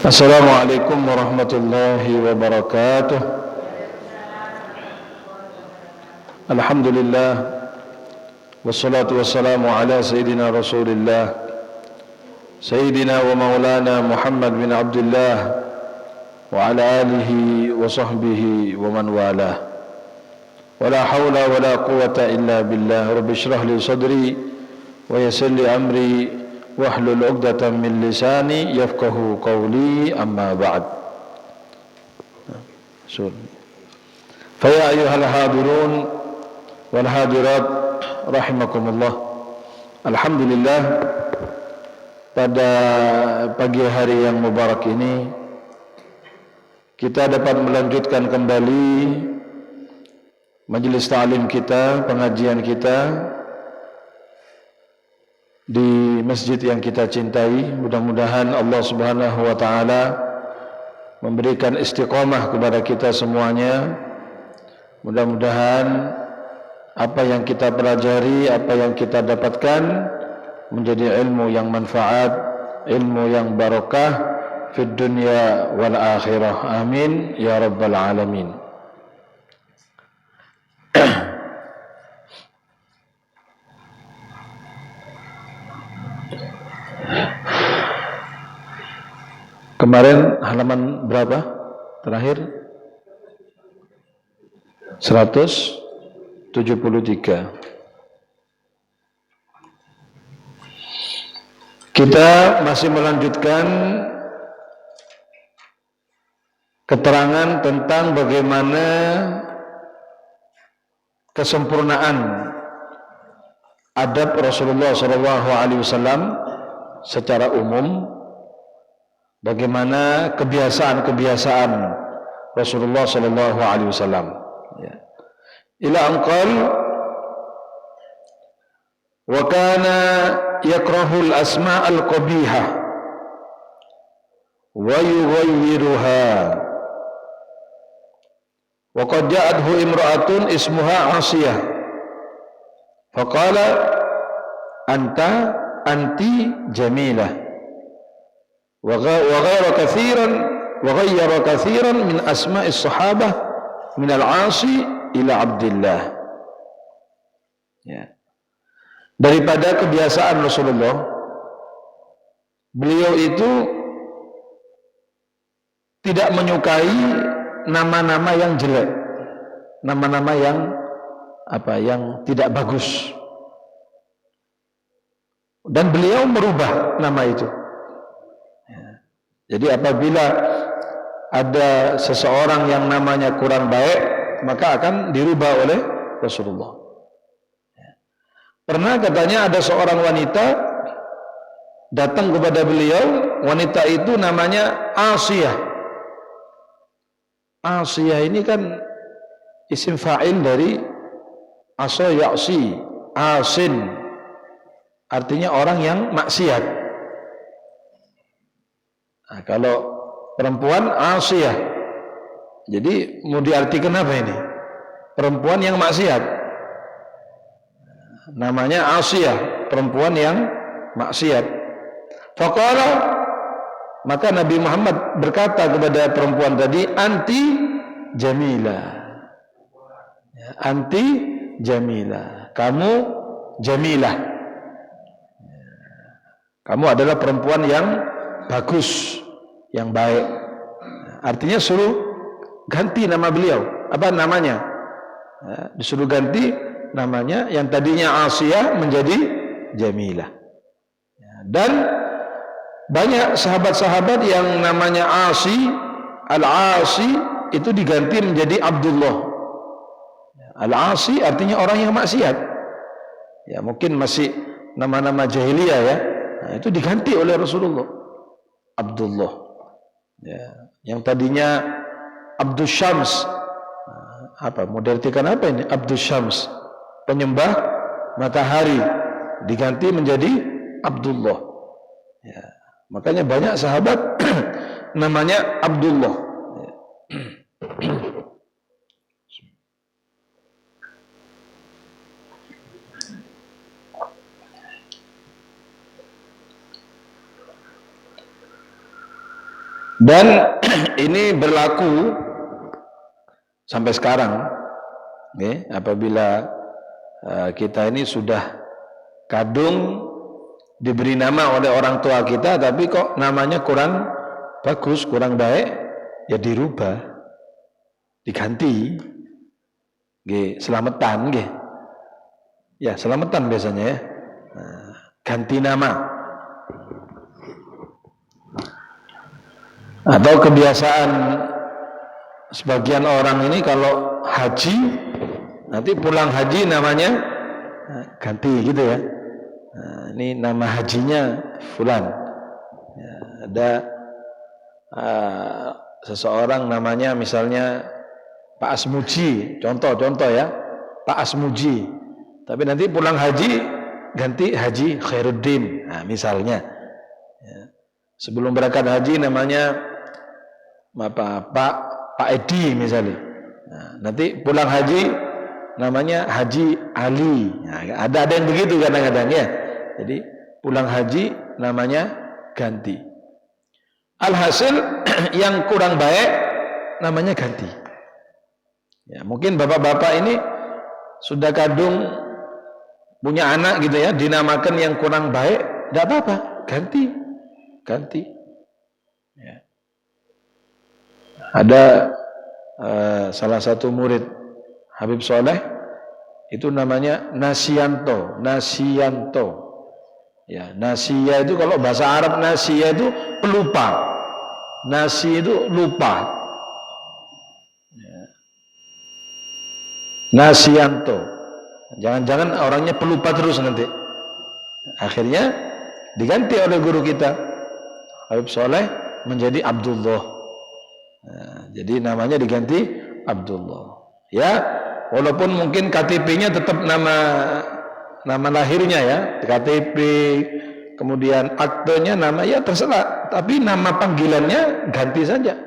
Assalamualaikum warahmatullahi wabarakatuh. Alhamdulillah wassalatu wassalamu ala sayyidina Rasulillah sayyidina wa maulana Muhammad bin Abdullah wa ala alihi wa sahbihi wa man walah. Wala hawla wala quwwata illa billah. Rabbi shrah li sadri wa yassir li amri wahlul 'uqdatam min lisani yafqahu qawli, amma ba'd. Fa ya ayyuhal hadirun wal hadirat rahimakumullah. Alhamdulillah, pada pagi hari yang mubarak ini kita dapat melanjutkan kembali majelis ta'lim kita, pengajian kita di masjid yang kita cintai. Mudah-mudahan Allah Subhanahu wa taala memberikan istiqamah kepada kita semuanya. Mudah-mudahan apa yang kita pelajari, apa yang kita dapatkan menjadi ilmu yang manfaat, ilmu yang barakah fid dunya wal akhirah. Amin ya rabbal alamin. Kemarin halaman berapa terakhir? 173. Kita masih melanjutkan keterangan tentang bagaimana kesempurnaan adab Rasulullah SAW secara umum, bagaimana kebiasaan-kebiasaan Rasulullah SAW. Ila anqal wa kana yakrahul asma'al qabihah wa yughayyiruha. Wa qad ja'athu imra'atun ismuha Asiyah faqala anti jamilah wa ghayyara kathiran min asma'is sahabah min al-'Asi ila Abdillah. Ya. Daripada kebiasaan Rasulullah, beliau itu tidak menyukai nama-nama yang jelek, nama-nama yang yang tidak bagus, dan beliau merubah nama itu. Jadi apabila ada seseorang yang namanya kurang baik, maka akan dirubah oleh Rasulullah. Pernah katanya ada seorang wanita datang kepada beliau. Wanita itu namanya Asiyah. Asiyah ini kan isim fa'il dari asa ya'si, asin, artinya orang yang maksiat. Nah, kalau perempuan Asiyah, jadi mau diartikan apa ini? Perempuan yang maksiat. Namanya Asiyah, perempuan yang maksiat. Faqala, maka Nabi Muhammad berkata kepada perempuan tadi, anti jamilah. Anti jamilah. Kamu jamilah. Kamu adalah perempuan yang bagus, yang baik. Artinya suruh ganti nama beliau. Apa namanya? Disuruh ganti namanya, yang tadinya Asiyah menjadi Jamilah. Dan banyak sahabat-sahabat yang namanya Al-Asi itu diganti menjadi Abdullah. Al-Asi artinya orang yang maksiat. Ya, mungkin masih nama-nama jahiliyah ya. Nah, itu diganti oleh Rasulullah Abdullah. Ya, yang tadinya Abdus Syams. Mau diartikan apa ini? Abdus Syams, penyembah matahari, diganti menjadi Abdullah. Ya, makanya banyak sahabat namanya Abdullah. Ya. Dan ini berlaku sampai sekarang, apabila kita ini sudah kadung diberi nama oleh orang tua kita, tapi kok namanya kurang bagus, kurang baik, ya dirubah, diganti, selamatan, ya selamatan biasanya ya, ganti nama. Atau kebiasaan sebagian orang ini kalau haji, nanti pulang haji namanya ganti gitu ya. Ini nama hajinya fulan. Ya, ada seseorang namanya misalnya Pak Asmuji, contoh ya, Pak Asmuji. Tapi nanti pulang haji ganti Haji Khairuddin, misalnya. Ya. Sebelum berangkat haji namanya Pak Edi misalnya. Nanti pulang haji namanya Haji Ali. Ada yang begitu kadang-kadang ya. Jadi pulang haji namanya ganti. Alhasil yang kurang baik namanya ganti. Ya, mungkin bapak-bapak ini sudah kadung punya anak gitu ya, dinamakan yang kurang baik, tidak apa-apa, ganti. Ya. Ada salah satu murid Habib Soleh, itu namanya Nasianto. Ya, Nasia itu kalau bahasa Arab Nasia itu pelupa. Nasi itu lupa. Ya. Nasianto. Jangan-jangan orangnya pelupa terus nanti. Akhirnya diganti oleh guru kita Habib Soleh menjadi Abdullah. Nah, jadi namanya diganti Abdullah. Ya, walaupun mungkin KTP-nya tetap nama lahirnya ya, KTP, kemudian aktenya nama ya terserah, tapi nama panggilannya ganti saja.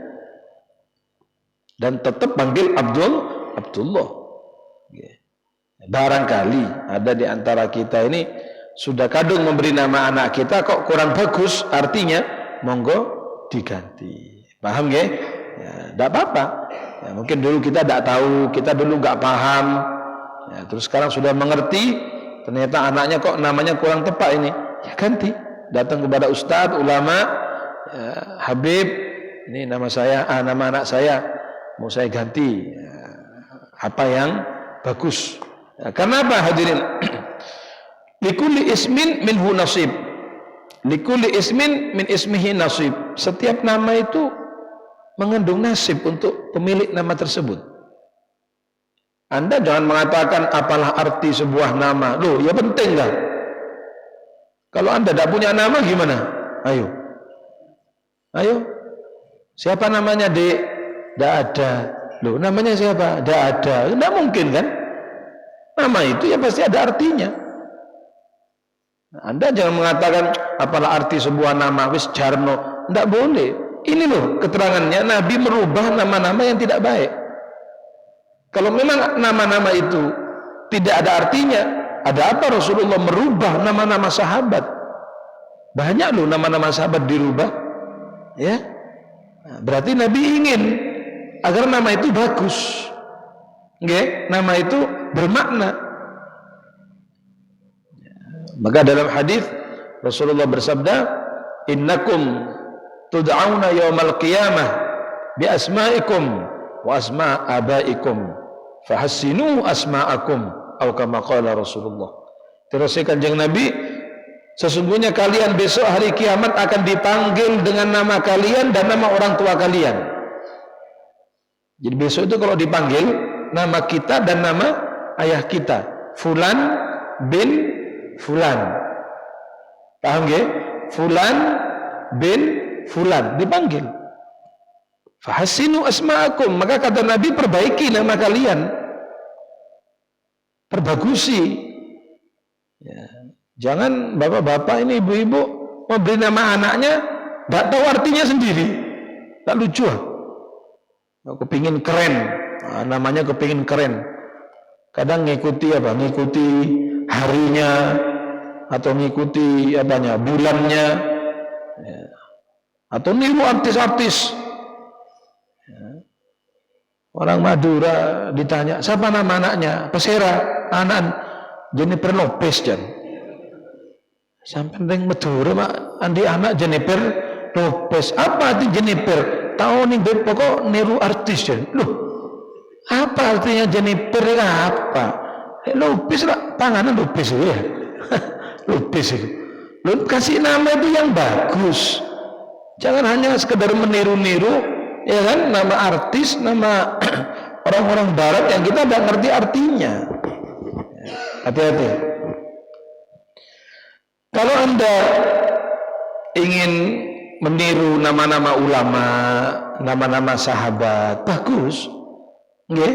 Dan tetap panggil Abdullah. Barangkali ada di antara kita ini sudah kadung memberi nama anak kita kok kurang bagus, artinya monggo diganti. Paham nggih? Ya, tidak apa-apa. Ya, mungkin dulu kita tidak tahu, kita dulu nggak paham. Ya, terus sekarang sudah mengerti, ternyata anaknya kok namanya kurang tepat ini. Ya ganti. Datang kepada ustadz, ulama, ya, Habib, ini nama saya, nama anak saya, mau saya ganti. Ya, apa yang bagus? Ya, karena apa hadirin? Likulli ismin minhu nasib. Likulli ismin min ismihi nasib. Setiap nama itu mengandung nasib untuk pemilik nama tersebut. Anda jangan mengatakan apalah arti sebuah nama. Loh, ya penting lah. Kalau Anda tidak punya nama gimana? Ayo. Siapa namanya, Dek? Tidak ada. Loh, namanya siapa? Tidak ada. Tidak mungkin kan? Nama itu ya pasti ada artinya. Anda jangan mengatakan apalah arti sebuah nama wis Jarno. Tidak boleh. Ini loh keterangannya, Nabi merubah nama-nama yang tidak baik. Kalau memang nama-nama itu tidak ada artinya, ada apa Rasulullah merubah nama-nama sahabat? Banyak loh nama-nama sahabat dirubah. Ya, nah, berarti Nabi ingin agar nama itu bagus. Nggih, nama itu bermakna. Maka dalam hadis Rasulullah bersabda, "Innakum tud'auna yaumal qiyamah bi asma'ikum wa asma' abaikum fahassinu asma'akum," atau kama qala Rasulullah. Terus Kanjeng Nabi, sesungguhnya kalian besok hari kiamat akan dipanggil dengan nama kalian dan nama orang tua kalian. Jadi besok itu kalau dipanggil nama kita dan nama ayah kita, Fulan bin Fulan. Paham nggih? Fulan bin Fulan dipanggil. Fahassinu asma'akum, maka kata Nabi perbaiki nama kalian. Perbagusi. Ya. Jangan bapak-bapak ini, ibu-ibu memberi nama anaknya tidak tahu artinya sendiri. Tak lucu. Kepingin keren, namanya kepingin keren. Kadang ngikuti apa? Ngikuti harinya atau ngikuti apanya? Bulannya. Ya. atau niru artis-artis. Orang Madura ditanya, siapa nama anaknya? Pesera, anak Jennifer Lopez jan. Sampai neng Madura mak andi anak Jennifer Lopez. Apa arti Jennifer? Tahu nih pokok niru artis jan. Loh, apa artinya Jennifer? Apa? Lopez lah, tangannya Lopez ya. Lopez itu. Lu kasih nama itu yang bagus. Jangan hanya sekedar meniru-niru, ya kan? Nama artis, nama orang-orang barat yang kita tidak ngerti artinya. Hati-hati. Kalau Anda ingin meniru nama-nama ulama, nama-nama sahabat, bagus. Nggih.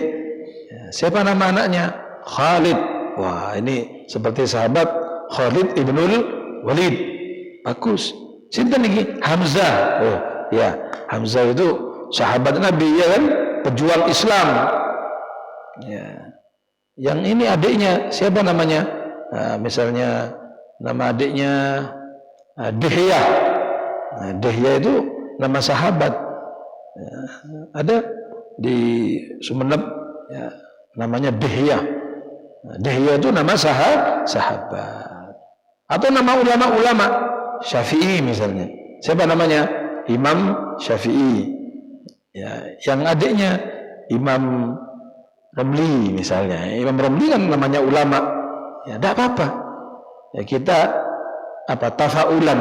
Siapa nama anaknya? Khalid. Wah, ini seperti sahabat Khalid ibnul Walid, bagus. Sinten iki? Hamzah. Oh, ya, Hamzah itu sahabat Nabi, ya kan? Pejuang Islam. Ya. Yang ini adiknya, siapa namanya? Nah, misalnya nama adiknya Dihya. Nah, Dihya itu nama sahabat. Ya, ada di Sumeneb, ya, namanya Dihya. Nah, Dihya itu nama sahabat. Atau nama ulama-ulama, Syafi'i misalnya. Siapa namanya? Imam Syafi'i. Ya, yang adiknya Imam Romli misalnya. Imam Romli kan namanya ulama. Ya, tidak apa-apa. Ya, kita tafaulan,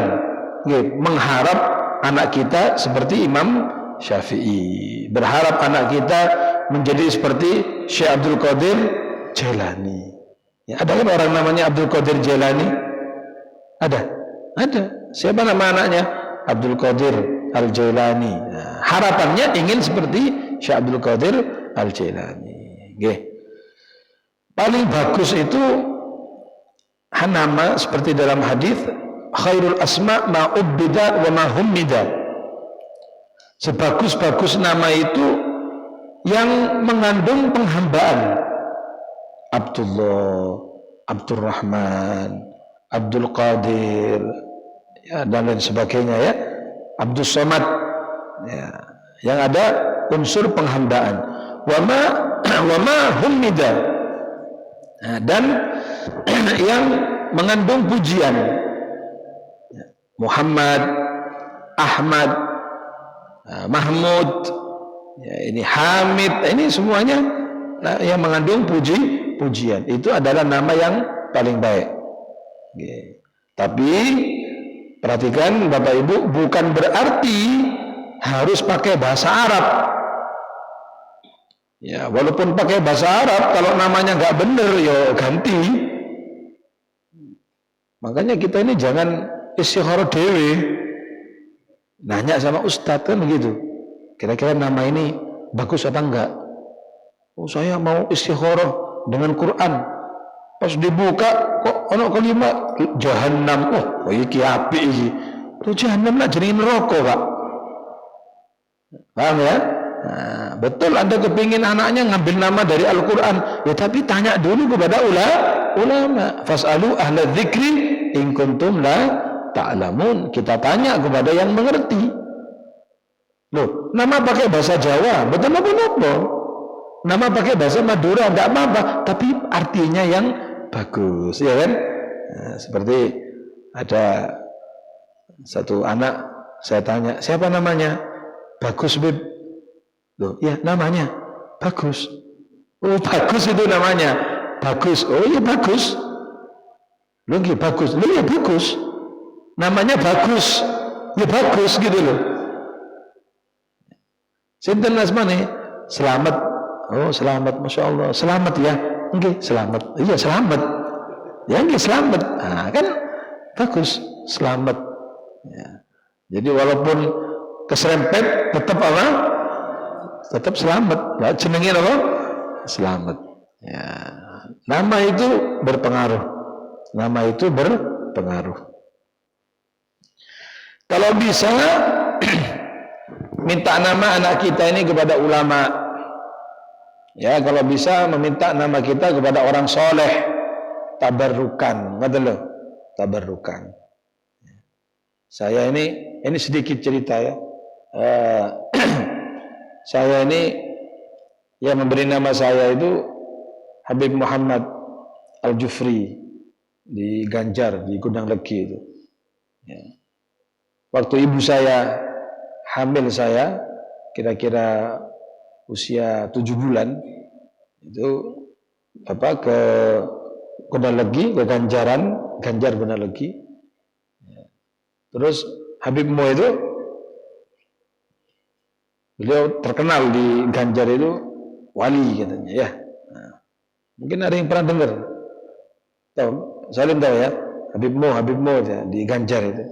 mengharap anak kita seperti Imam Syafi'i. Berharap anak kita menjadi seperti Syekh Abdul Qadir Jailani. Ya, ada kan orang namanya Abdul Qadir Jailani? Ada. Siapa nama anaknya? Abdul Qadir Al-Jailani. Nah, harapannya ingin seperti Syekh Abdul Qadir Al-Jailani. Paling bagus itu nama seperti dalam hadis, khairul asma ma ubbida wa ma hummida. Sebagus-bagus nama itu yang mengandung penghambaan. Abdullah, Abdurrahman, Abdul Qadir, ya, dan lain sebagainya, ya. Abdul Somad, ya, yang ada unsur penghambaan. Wama hummida, nah, dan yang mengandung pujian. Ya, Muhammad, Ahmad, Mahmud, ya, ini Hamid, ini semuanya yang mengandung pujian. Itu adalah nama yang paling baik. Tapi perhatikan Bapak Ibu, bukan berarti harus pakai bahasa Arab. Ya, walaupun pakai bahasa Arab, kalau namanya nggak bener, ya ganti. Makanya kita ini jangan istikharah dewe. Nanya sama ustadz kan begitu. Kira-kira nama ini bagus apa enggak? Oh, saya mau istikharah dengan Quran. Pas dibuka kok ono kalimat jahannam. Oh, iki apik iki. Itu jahannam lah jadi neraka, Pak. Paham ya? Nah, betul Anda kepingin anaknya ngambil nama dari Al-Qur'an. Ya tapi tanya dulu kepada ulama. Fas'alu ahla dzikri in kuntum la ta'lamun. Kita tanya kepada yang mengerti. Loh, nama pakai bahasa Jawa, betul apa? Nama pakai bahasa Madura enggak apa-apa, tapi artinya yang bagus, ya kan? Nah, seperti ada satu anak, saya tanya, siapa namanya? Bagus, Bib. Loh, ya namanya Bagus. Oh, bagus itu namanya. Bagus. Oh, iya bagus. Loh, ya bagus. Loh, ya bagus. Namanya Bagus. Ya bagus gitu loh. Sinten asmane? Selamat. Oh, selamat, Masya Allah. Selamat ya. Oke, selamat. Iya, selamat. Ya, oke, selamat. Nah, kan bagus, selamat. Ya. Jadi walaupun keserempet, tetap apa? Tetap selamat. Nah, jenengin apa? Selamat. Ya. Nama itu berpengaruh. Nama itu berpengaruh. Kalau bisa minta nama anak kita ini kepada ulama. Ya, kalau bisa meminta nama kita kepada orang soleh, tabarrukan, ngerti loh, tabarrukan. Saya ini sedikit cerita ya. Saya ini yang memberi nama saya itu Habib Muhammad Al-Jufri di Ganjar, di Gudang Legi itu. Ya. Waktu ibu saya hamil saya, kira-kira usia 7 bulan, itu Bapak ke Gudang Legi, ke Ganjar Gudang Legi. Ya. Terus Habib Mo itu, beliau terkenal di Ganjar itu wali katanya ya. Nah, mungkin ada yang pernah dengar. Tahu, Salim tahu ya, Habib Mo ya, di Ganjar itu.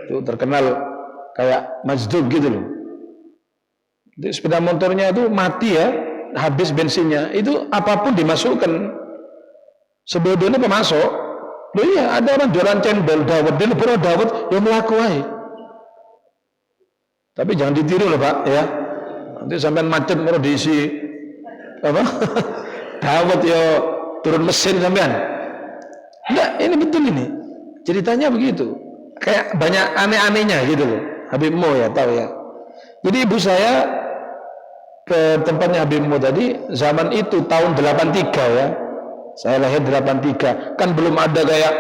Itu terkenal kayak Majdub gitu loh. Itu sepeda motornya itu mati ya, habis bensinnya, itu apapun dimasukkan. Sebetulnya pemasok. Loh iya, ada orang jualan cendol dawet, dia lebih dawet yang melakukan. Tapi jangan ditiru loh Pak ya. Nanti sampai macet mau diisi apa? Dawet ya turun mesin sampean. Enggak, ini betul ini. Ceritanya begitu. Kayak banyak aneh-anehnya gitu loh. Habib Mo ya, tahu ya. Jadi ibu saya ke tempatnya Habib Mo tadi zaman itu tahun 83 ya. Saya lahir 83. Kan belum ada kayak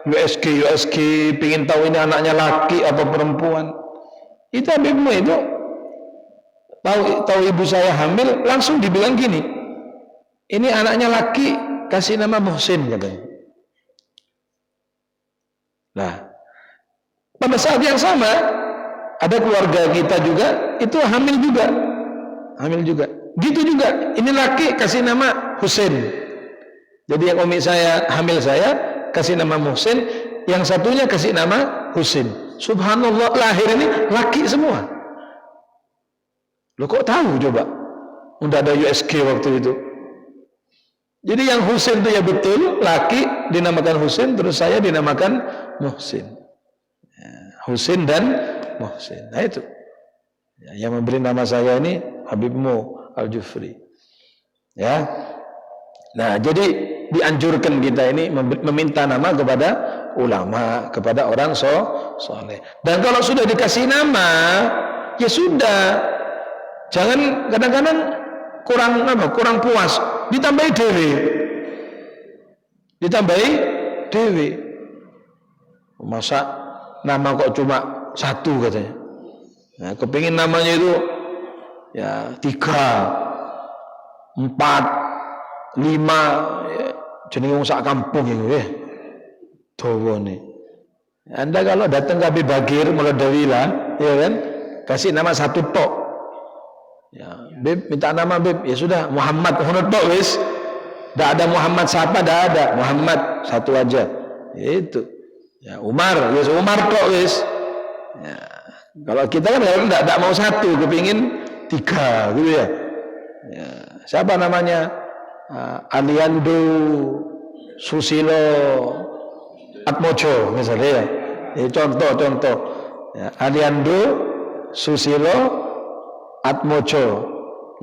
USG pingin tahu ini anaknya laki atau perempuan. Itu Habib Mo itu tahu ibu saya hamil langsung dibilang gini. Ini anaknya laki, kasih nama Muhsin katanya. Nah, pada saat yang sama ada keluarga kita juga itu hamil juga. Gitu juga. Ini laki kasih nama Husain. Jadi yang umi saya hamil saya kasih nama Muhsin, yang satunya kasih nama Husain. Subhanallah, lahir ini laki semua. Lo kok tahu coba? Udah ada USG waktu itu. Jadi yang Husain itu ya betul laki dinamakan Husain, terus saya dinamakan Muhsin. Husain dan Muhsin. Nah itu. Yang memberi nama saya ini Habib Mo Al-Jufri. Ya. Nah, jadi dianjurkan kita ini meminta nama kepada ulama, kepada orang soleh. Dan kalau sudah dikasih nama, ya sudah. Jangan kadang-kadang kurang puas, ditambahi dewe. Masa nama kok cuma 1 katanya. Nah, kepingin namanya itu ya 3, 4, 5 ya, jenenge wong sak kampung itu ya. Dawa nih. Anda kalau datang ke Habib Bagir Mulodawila, ya kan, kasih nama 1 tok. Ya, Bib minta nama Bib, ya sudah Muhammad Hunut tok wis. Enggak ada Muhammad siapa, enggak ada. Muhammad 1 aja. Itu. Ya Umar, ya Umar tok wis. Ya. Kalau kita kan enggak mau 1, kepingin 3 gitu ya. Ya, siapa namanya? Aliando Susilo Atmojo misalnya ya. Contoh. Ya, Aliando Susilo Atmojo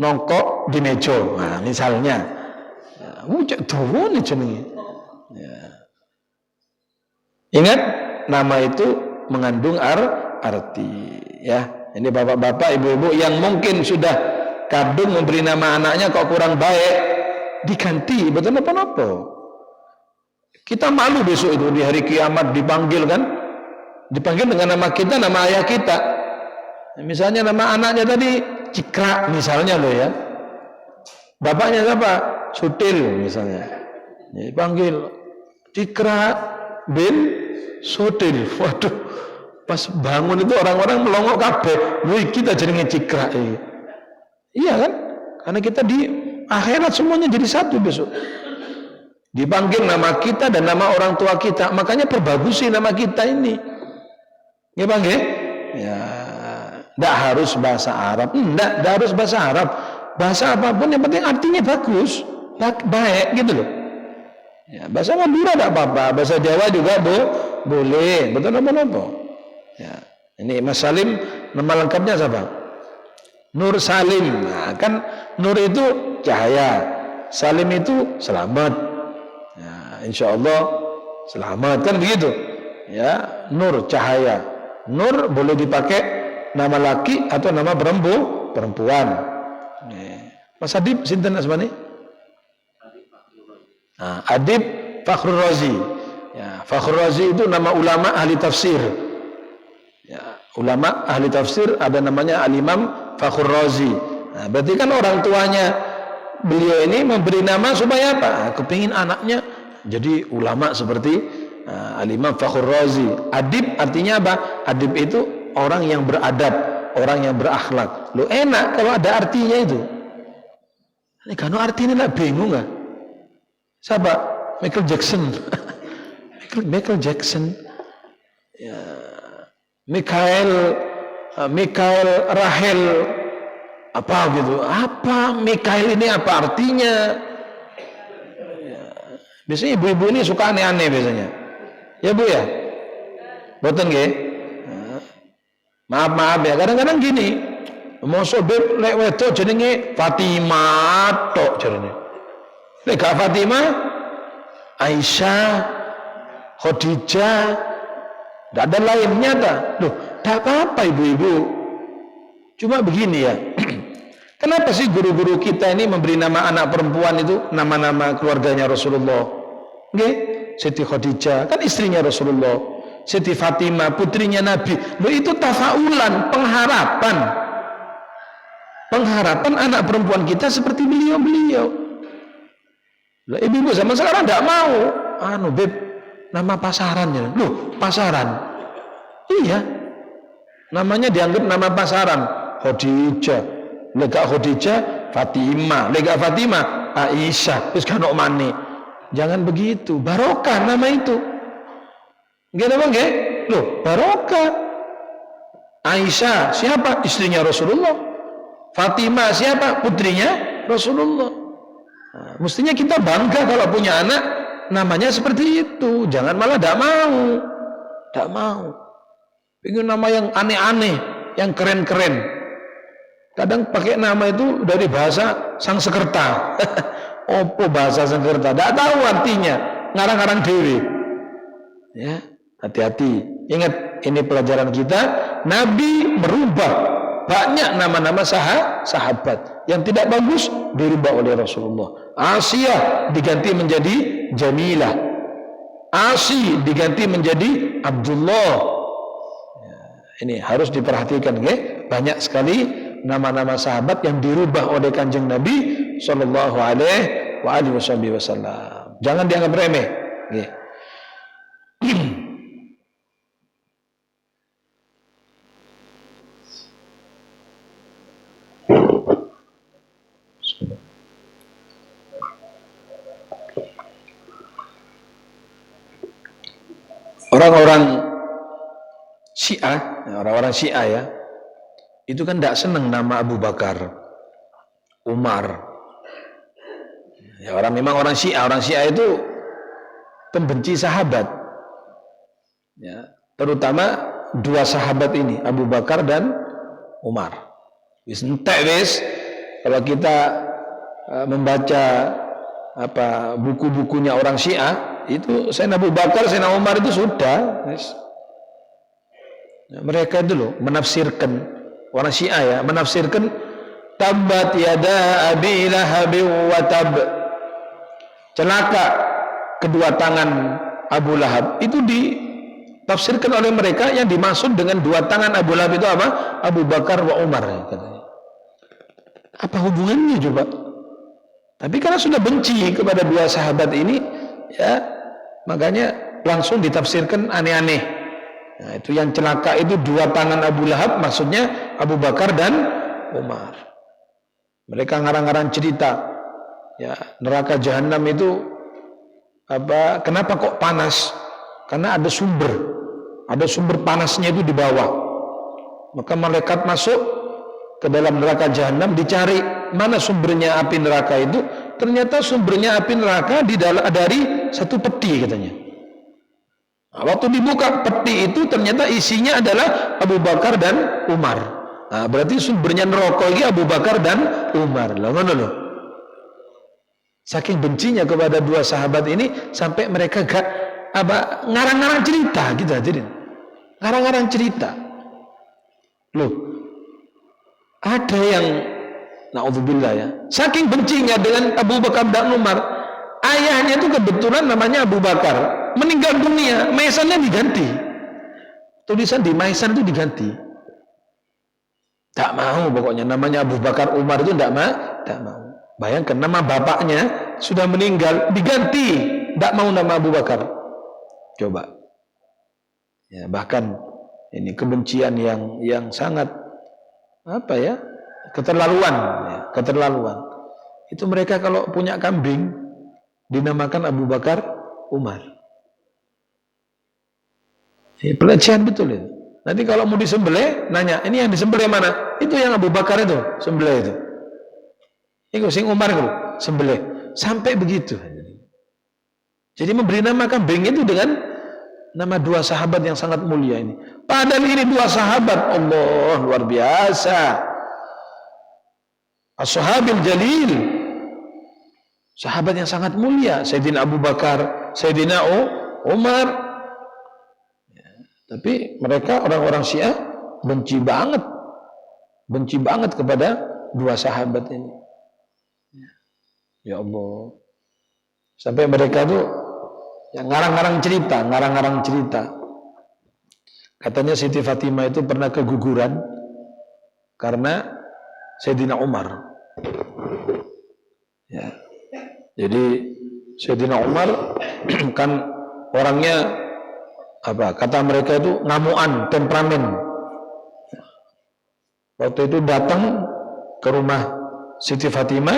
nongkok di mejo. Nah, misalnya. Ya, cek dawa nih jenenge. Ya. Ingat, nama itu mengandung arti ya. Ini bapak-bapak, ibu-ibu yang mungkin sudah kadung memberi nama anaknya kok kurang baik, diganti, betul apa-apa. Kita malu besok itu di hari kiamat dipanggil kan? Dipanggil dengan nama kita, nama ayah kita. Misalnya nama anaknya tadi Cikra misalnya loh ya. Bapaknya siapa? Sutil misalnya. Dipanggil Cikra bin Sutil. Waduh, pas bangun itu orang-orang melongok kabeh. Wih, kita jenenge Cikra. Iya kan? Karena kita di akhirat semuanya jadi 1 besok. Dipanggil nama kita dan nama orang tua kita. Makanya perbagusi nama kita ini. Ya Bang ya? Ya, enggak harus bahasa Arab. Enggak harus bahasa Arab. Bahasa apapun yang penting artinya bagus, baik gitu loh. Ya, bahasa Madura enggak apa-apa, bahasa Jawa juga boleh. Betul apa-apa. Ya, ini Mas Salim nama lengkapnya siapa? Nur Salim. Nah, kan Nur itu cahaya, Salim itu selamat. Ya, insya Allah selamat kan begitu. ya, nur, cahaya. Nur boleh dipakai nama laki atau nama perempuan. Mas Adib sinten asmane? Nah, Adib Fakhrul Razi. Ya, Fakhrul Razi itu nama ulama ahli tafsir. Ya, ulama ahli tafsir ada namanya Al-Imam Fakhrul Razi. Nah, berarti kan orang tuanya beliau ini memberi nama supaya apa? Kepingin anaknya jadi ulama seperti Al-Imam Fakhrul Razi. Adib artinya apa? Adib itu orang yang beradab, orang yang berakhlak. Lo enak kalau ada artinya itu. Ini kan artinya lah bingung nggak? Siapa? Michael Jackson. Michael Jackson. Ya. Michael Rahel apa gitu? Apa Michael ini apa artinya? Ya. Biasanya ibu-ibu ini suka aneh-aneh biasanya. Ya Bu ya, boten nggih. Maaf ya, kadang-kadang gini, mosok beb lek wedok jenenge Fatimah tok jenenge. Lek gak Fatimah, Aisyah, Khadijah, tidak ada lainnya ta. Loh, tak apa-apa ibu-ibu. Cuma begini ya. Kenapa sih guru-guru kita ini memberi nama anak perempuan itu nama-nama keluarganya Rasulullah? Nggih. Siti Khadijah, kan istrinya Rasulullah. Siti Fatimah, putrinya Nabi. Loh itu tafaulan, pengharapan. Pengharapan anak perempuan kita seperti beliau-beliau. Lah ibu-ibu zaman sekarang tidak mau. Beb, nama pasaran ya. Loh, pasaran. Iya. Namanya dianggap nama pasaran. Khadijah. Lega Khadijah, Fatimah. Lega Fatimah, Aisyah. Terus kan mane. Jangan begitu, barokah nama itu. Nggak apa nggak? Loh, barokah. Aisyah siapa? Istrinya Rasulullah. Fatimah siapa? Putrinya Rasulullah. Nah, mestinya kita bangga kalau punya anak namanya seperti itu. Jangan malah tidak mau. Pengen nama yang aneh-aneh, yang keren-keren. Kadang pakai nama itu dari bahasa Sangsekerta. Opo bahasa Sangsekerta, tidak tahu artinya, ngarang-ngarang dewi. Ya, hati-hati. Ingat, ini pelajaran kita. Nabi merubah banyak nama-nama sahabat yang tidak bagus dirubah oleh Rasulullah. Asia diganti menjadi Jamilah. Asi diganti menjadi Abdullah. Ya, ini harus diperhatikan, okay? Banyak sekali nama-nama sahabat yang dirubah oleh Kanjeng Nabi Sallallahu Alaihi Wasallam. Jangan dianggap remeh. Okay. Orang-orang Syiah ya, itu kan tidak senang nama Abu Bakar, Umar. Ya, memang orang Syiah itu pembenci sahabat. Ya, terutama dua sahabat ini, Abu Bakar dan Umar. Kalau kita membaca buku-bukunya orang Syiah, itu Sayyidina Abu Bakar, Sayyidina Umar itu sudah. Ya, mereka itu loh menafsirkan, orang Syiah ya, menafsirkan tabbat yada abi lahabin wa tab, celaka kedua tangan Abu Lahab. Itu ditafsirkan oleh mereka, yang dimaksud dengan dua tangan Abu Lahab itu apa? Abu Bakar wa Umar katanya. Apa hubungannya coba? Tapi karena sudah benci kepada dua sahabat ini, ya makanya langsung ditafsirkan aneh-aneh. Nah, itu yang celaka itu dua tangan Abu Lahab, maksudnya Abu Bakar dan Umar. Mereka ngarang-ngarang cerita, ya neraka jahanam itu kenapa kok panas? Karena ada sumber panasnya itu di bawah. Maka malaikat masuk ke dalam neraka jahanam, dicari mana sumbernya api neraka itu. Ternyata sumbernya api neraka dari satu peti katanya. Nah, waktu dibuka peti itu ternyata isinya adalah Abu Bakar dan Umar. Nah, berarti sumbernya neraka ini Abu Bakar dan Umar. Loh. Saking bencinya kepada dua sahabat ini sampai mereka gak ngarang-ngarang cerita gitu hadirin. Ngarang-ngarang cerita. Loh, ada yang naudzubillah ya, saking bencinya dengan Abu Bakar dan Umar, ayahnya itu kebetulan namanya Abu Bakar, meninggal dunia, maisannya diganti. Tulisan di maisan itu diganti. Tak mau pokoknya namanya Abu Bakar Umar itu tak mau. Bayangkan nama bapaknya sudah meninggal diganti, tak mau nama Abu Bakar. Coba. Ya, bahkan ini kebencian yang sangat keterlaluan, ya, keterlaluan. Itu mereka kalau punya kambing dinamakan Abu Bakar Umar. Ya, pelecehan betul itu. Nanti kalau mau disembelih, nanya, ini yang disembelih mana? Itu yang Abu Bakar itu, sembelih itu. Itu sing Umar itu, sembelih. Sampai begitu. Jadi memberi nama kambing itu dengan nama dua sahabat yang sangat mulia ini. Padahal ini dua sahabat, Allah luar biasa. As-Sahabil Jalil. Sahabat yang sangat mulia, Sayyidina Abu Bakar, Sayyidina Umar. Tapi mereka orang-orang Syiah benci banget kepada dua sahabat ini. Ya Allah. Sampai mereka tuh yang ngarang-ngarang cerita. Katanya Siti Fatimah itu pernah keguguran karena Sayyidina Umar. Ya. Jadi Sayyidina Umar kan orangnya kata mereka itu ngamuan, temperamen. Waktu itu datang ke rumah Siti Fatimah,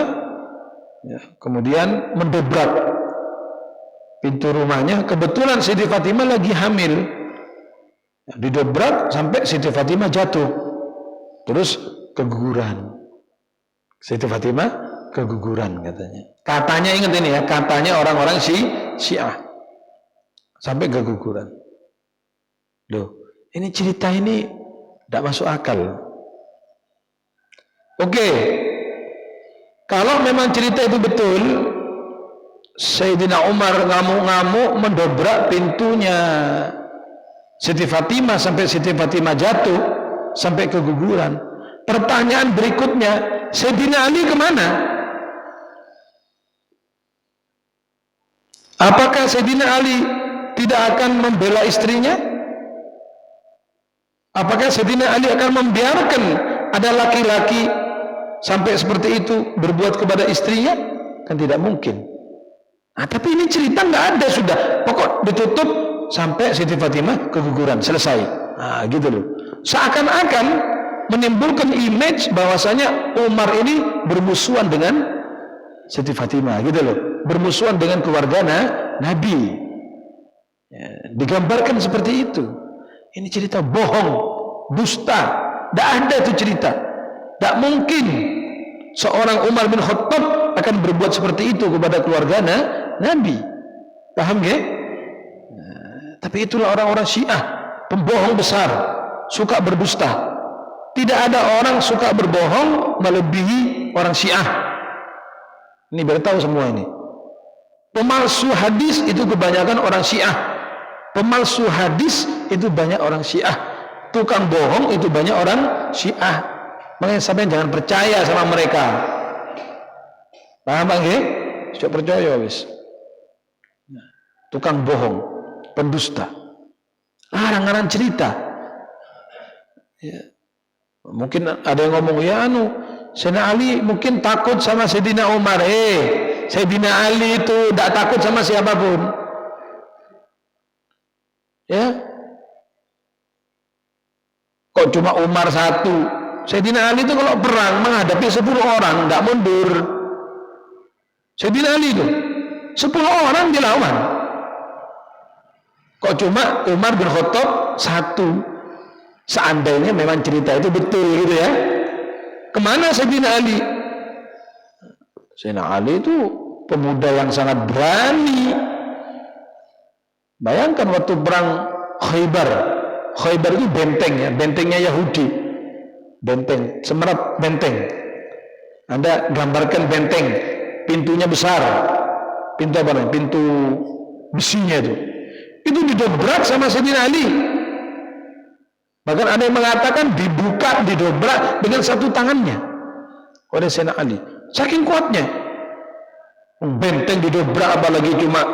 ya, kemudian mendobrak pintu rumahnya. Kebetulan Siti Fatimah lagi hamil, ya, didobrak sampai Siti Fatimah jatuh, terus keguguran. Siti Fatimah keguguran katanya. Katanya ingat ini ya, katanya orang-orang Syiah sampai keguguran. Loh, ini cerita ini tidak masuk akal. Oke, kalau memang cerita itu betul, Sayyidina Umar ngamuk-ngamuk mendobrak pintunya Siti Fatimah sampai Siti Fatimah jatuh, sampai keguguran. Pertanyaan berikutnya, Sayyidina Ali kemana? Apakah Sayyidina Ali tidak akan membela istrinya? Apakah Sayyidina Ali akan membiarkan ada laki-laki sampai seperti itu berbuat kepada istrinya? Kan tidak mungkin. Nah, tapi ini cerita nggak ada sudah. Pokok ditutup sampai Siti Fatimah keguguran, selesai. Nah, gitu loh. Seakan-akan menimbulkan image bahwasanya Umar ini bermusuhan dengan Siti Fatimah, gitu loh. Bermusuhan dengan keluarga Nabi. Ya, digambarkan seperti itu. Ini cerita bohong, dusta. Tidak ada itu cerita. Tidak mungkin seorang Umar bin Khattab akan berbuat seperti itu kepada keluarga Nabi. Paham ya? Nah, tapi itulah orang-orang Syiah, pembohong besar, suka berdusta. Tidak ada orang suka berbohong melebihi orang Syiah. Ini biar tahu semua ini. Pemalsu hadis itu kebanyakan orang Syiah. Pemalsu hadis itu banyak orang Syiah. Tukang bohong itu banyak orang Syiah. Makanya sampai jangan percaya sama mereka. Paham nggih? Sudah percaya wis. Tukang bohong, pendusta. Ngarang-ngarang cerita. Ya. Mungkin ada yang ngomong, ya Sayyidina Ali mungkin takut sama Sayyidina Umar. Sayyidina Ali itu tidak takut sama siapapun. Ya, kok cuma Umar satu? Sayyidina Ali itu kalau perang menghadapi 10 orang tidak mundur. Sayyidina Ali itu 10 orang dilawan. Kok cuma Umar bin Khattab satu? Seandainya memang cerita itu betul gitu ya. Kemana Sayyidina Ali? Sayyidina Ali itu pemuda yang sangat berani. Bayangkan waktu perang Khaybar. Khaybar itu benteng ya, bentengnya Yahudi. Benteng, semerat benteng. Anda gambarkan benteng, pintunya besar. Pintu apa namanya? Pintu besinya itu. Itu didobrak sama Sayyidina Ali. Bahkan ada yang mengatakan dibuka, didobrak dengan satu tangannya oleh Sayyidina Ali. Saking kuatnya. Benteng didobrak, apalagi cuma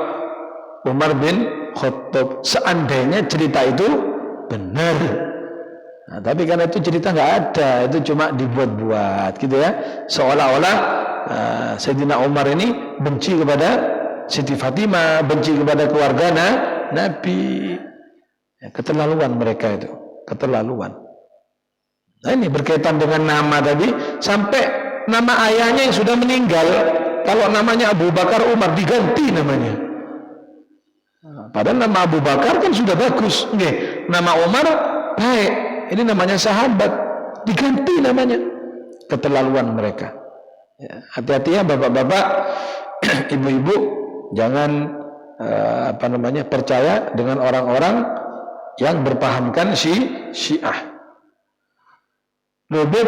Umar bin Khattab. Seandainya cerita itu benar. Nah, tapi karena itu cerita nggak ada, itu cuma dibuat-buat gitu ya. Seolah-olah Sayyidina Umar ini benci kepada Siti Fatimah, benci kepada keluarga Nabi. Ya, keterlaluan mereka itu, keterlaluan. Nah ini berkaitan dengan nama tadi, sampai nama ayahnya yang sudah meninggal, kalau namanya Abu Bakar Umar diganti namanya. Padahal nama Abu Bakar kan sudah bagus, nama Umar baik, ini namanya sahabat, diganti namanya. Keterlaluan mereka. Ya, hati-hati ya bapak-bapak, ibu-ibu, jangan percaya dengan orang-orang yang berpahamkan Syiah. Lebih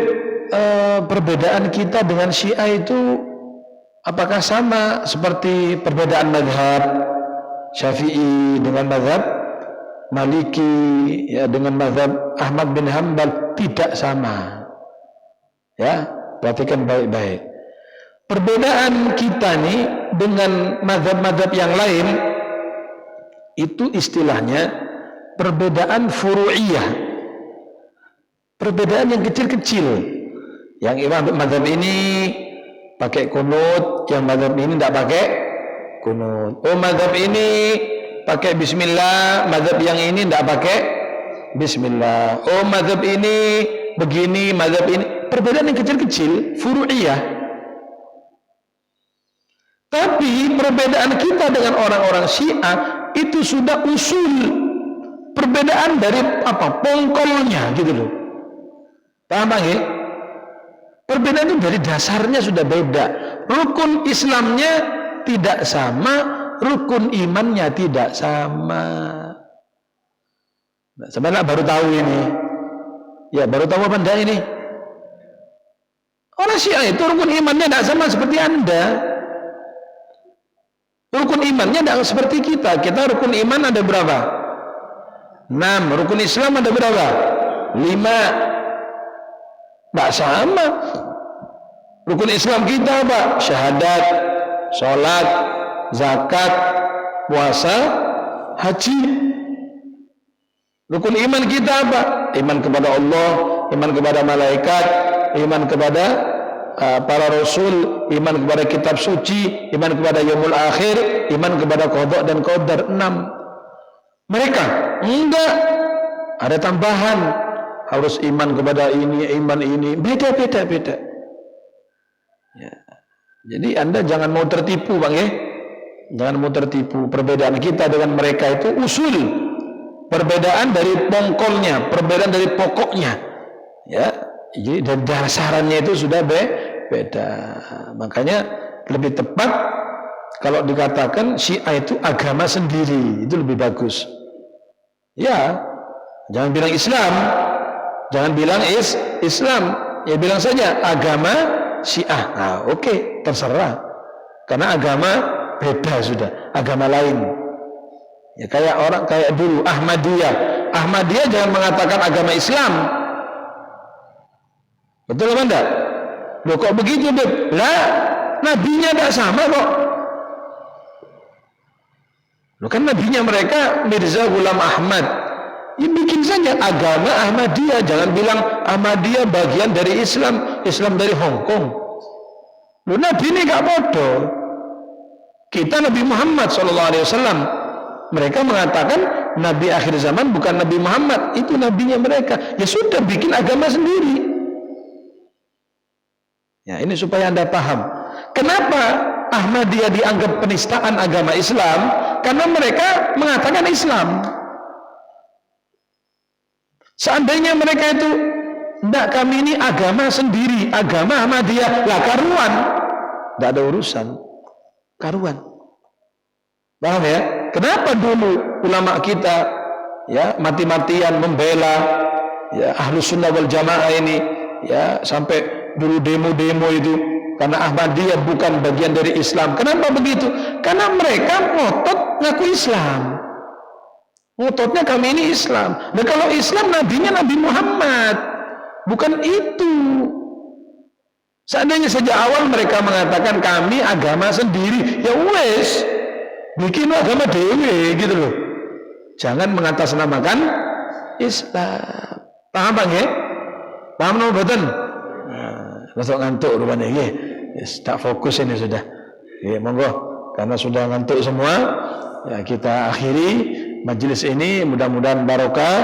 perbedaan kita dengan Syiah itu apakah sama seperti perbedaan mazhab Syafi'i dengan mazhab Maliki, ya, dengan mazhab Ahmad bin Hanbal? Tidak sama. Ya, perhatikan baik-baik. Perbedaan kita nih dengan mazhab-mazhab yang lain itu istilahnya perbedaan furu'iyah. Perbedaan yang kecil-kecil. Yang mazhab ini pakai kunut, yang mazhab ini tidak pakai kunut. Oh, mazhab ini pakai bismillah, mazhab yang ini tidak pakai bismillah. Oh, mazhab ini begini, mazhab ini. Perbedaan yang kecil-kecil, furu'iyah. Tapi perbedaan kita dengan orang-orang Syiah itu sudah usul. Perbedaan dari pongkolnya gitu loh. Paham ya? Perbedaan itu dari dasarnya sudah beda. Rukun Islamnya tidak sama, rukun imannya tidak sama. Nah, sebenarnya baru tahu ini. Ya, baru tahu apa enggak ini? Orang Syiah itu rukun imannya tidak sama seperti Anda. Rukun imannya tidak seperti kita. Kita rukun iman ada berapa? 6. Rukun Islam ada berapa? 5. Tidak sama. Rukun Islam kita apa? Syahadat, sholat, zakat, puasa, haji. Rukun iman kita apa? Iman kepada Allah, iman kepada malaikat, iman kepada para rasul, iman kepada kitab suci, iman kepada yaumul akhir, iman kepada qada dan qadar. 6. Mereka enggak, ada tambahan, harus iman kepada ini, iman ini, beda-beda. Ya. Jadi Anda jangan mau tertipu, Bang ya. Jangan mau tertipu. Perbedaan kita dengan mereka itu usul. Perbedaan dari pongkolnya, perbedaan dari pokoknya. Ya. Jadi dan dasarannya itu sudah beda. Makanya lebih tepat kalau dikatakan Syiah itu agama sendiri, itu lebih bagus. Ya, jangan bilang Islam, jangan bilang Islam, ya bilang saja agama Syiah. Nah, oke, terserah. Karena agama beda sudah, agama lain. Ya kayak dulu Ahmadiyah. Ahmadiyah jangan mengatakan agama Islam. Betul apa enggak? Loh kok begitu, Beb? Lah, nabinya enggak sama kok. Loh kan nabinya mereka Mirza Ghulam Ahmad. Ya bikin saja agama Ahmadiyah, jangan bilang Ahmadiyah bagian dari Islam, Islam dari Hong Kong. Loh nabi ini enggak bodoh. Kita Nabi Muhammad SAW. Mereka mengatakan Nabi akhir zaman bukan Nabi Muhammad, itu nabinya mereka. Ya sudah, bikin agama sendiri. Ya, ini supaya Anda paham. Kenapa Ahmadiyah dianggap penistaan agama Islam? Karena mereka mengatakan Islam. Seandainya mereka itu, enggak, kami ini agama sendiri, agama Ahmadiyah, lah karuan. Enggak ada urusan. Karuan. Paham ya? Kenapa dulu ulama kita ya mati-matian membela ya Ahlus Sunnah wal Jamaah ini, ya sampai dulu demo-demo itu karena Ahmadiyah bukan bagian dari Islam. Kenapa begitu? Karena mereka ngotot ngaku Islam. Ngototnya kami ini Islam. Dan kalau Islam nabinya Nabi Muhammad, bukan itu. Seandainya sejak awal mereka mengatakan kami agama sendiri, ya wes, bikin agama dewe gitu loh. Jangan mengatasnamakan Islam. Paham Bang ya? Paham no betul? Masuk ngantuk rupanya ya. Yes, tak fokus ini sudah. Ya, monggo karena sudah ngantuk semua, ya kita akhiri majlis ini, mudah-mudahan barokah,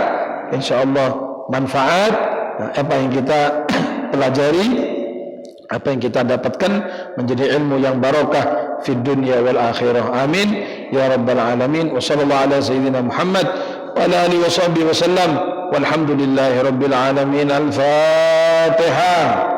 insyaallah manfaat. Nah, apa yang kita pelajari, apa yang kita dapatkan menjadi ilmu yang barokah fid dunya wal akhirah. Amin ya rabbal alamin. Wa sallallahu ala sayyidina Muhammad wa ala alihi wa sahbihi wasallam. Walhamdulillahi rabbil alamin. Al-Fatihah.